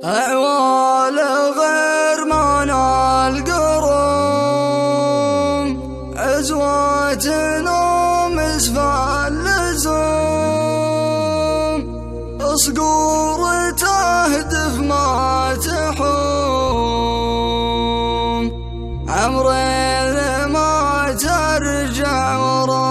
أعوال غير منال القرون، عزوة نوم اسفل اللزوم، صقور تهدف ما تحوم، عمري ما ترجع ورا.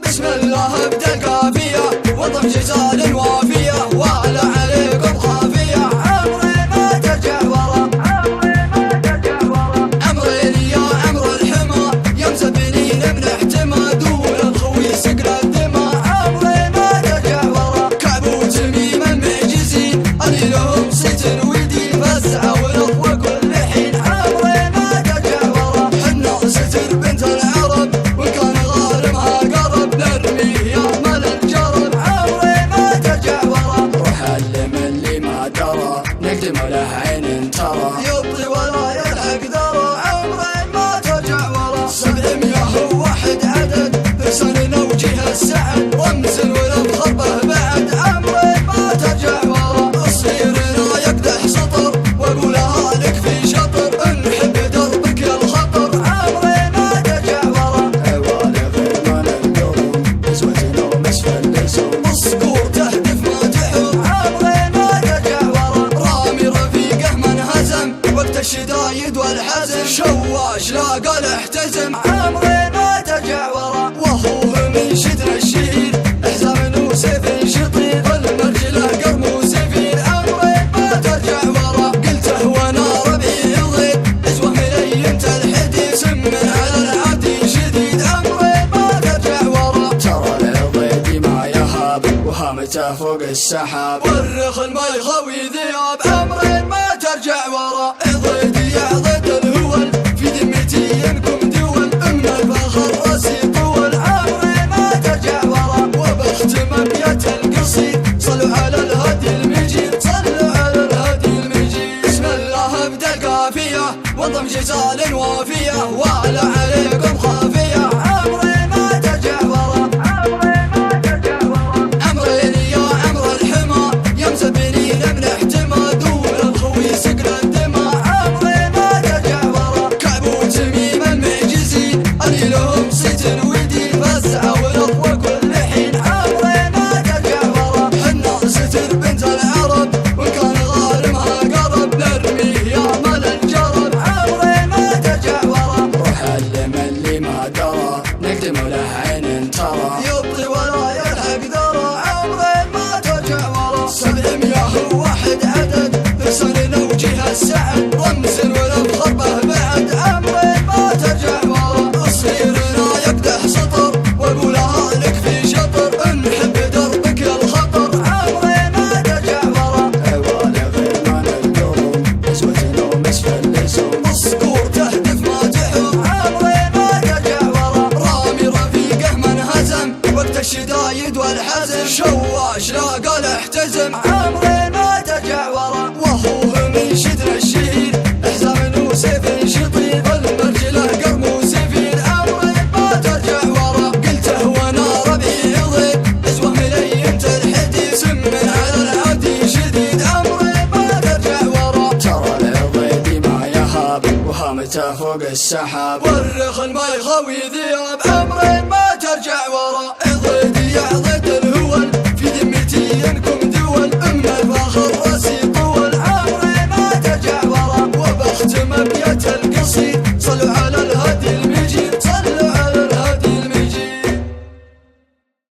بسم الله ابدا القافية وضم جزال وافية، وعلى عليكم خافية، عمري ما ترجع ورا، عمري ما ترجع ورا. عمرين يا عمر الحما يا مسبنين من احتمى، دون الخوي سقل الدماء، عمري ما ترجع ورا. كعب وتميم المعجزين اللي لهم صيت ودين، فزعة والاخوة كل حين، عمري ما ترجع ورا. حنا ستر بنت العرب وان كان غارمها قرب، نرميه يا مل الجرب، عمري ما ترجع ورا. وحلم اللي ما درى نقدم له عين ترى، يبطي ولا يلحق درى، عمري ما ترجع ورا. 700 وواحد عدد فرسان وجه السعد، رمز والافخر به بعد، عمري ما ترجع ورا. صغيرنا يقدح سطر واقولها لك في شطر، نحب دربك يا الخطر، عمري ما ترجع ورا. عوال غير من القرون، عزوة نوم اسفل اللزوم، صقور تهدف ما تحوم، عمري ما ترجع ورا. رامي رفيقه من هزم وقت الشدايد والحزم، شواش لاقى الاحتزم، عمري ما ترجع ورا. وهو من شدنا الشهيد حزام وسيف شطير، المرجله قرم وسفير، عمري ما ترجع ورا. قلته وانا ربعي يضيد عزوه ملينة الحديد، سم على العادي شديد، عمري ما ترجع ورا. ترى العضيدي ما يهاب وهامته فوق السحاب، والرخل ما يخوي ذياب، عمري ما ترجع ورا. عضيدي يا عضيد الهول في ذمتي ينكم دول، من الفخر راسي طول، عمري ما ترجع ورا. وبختم ابيات القصيد صلوا على الهادي المجيد، صلوا على الهادي المجيد. بسم الله ابدا القافية وضم جزال وافية، وعلى عليكم خافية، عمري ما ترجع ورا، عمري ما ترجع ورا. عمرين يا عمر الحما يا مسبنين من احتمى، دون الخوي سقل الدماء، عمري ما ترجع ورا. كعب وتميم المعجزين اللي لهم صيت ودين، فزعة والاخوة كل حين، عمري ما ترجع ورا. حنا ستر بنت العرب وان كان غارمها قرب، نرميه يا مل الجرب، عمري ما ترجع ورا. وحلم اللي ما درى نقدم له عين ترى، يبطي ولا يلحق درى، عمري ما ترجع ورا. 700 وواحد عدد فرسان وجه السعد، رمز والافخر به بعد، عمري ما ترجع ورا. صغيرنا يقدح سطر واقولها لك في شطر، نحب دربك يا الخطر، عمري ما ترجع ورا. عوال غير من القرون، عزوة نوم اسفل اللزوم، صقور تهدف ما تحوم، عمري ما ترجع ورا. رامي رفيقه من هزم وقت الشدايد والحزم، شواش لاقى الاحتزم، عمري ما ترجع ورا. وهو من شدنا الشهيد حزام وسيف شطير، المرجله قرم وسفير، عمري ما ترجع ورا. قلته وانا ربعي يضيد عزوه ملينة الحديد، سم على العادي شديد، عمري ما ترجع ورا. ترى العضيدي ما يهاب وهامته فوق السحاب، والرخل ما يخوي ذياب، عمري ما ترجع ورا.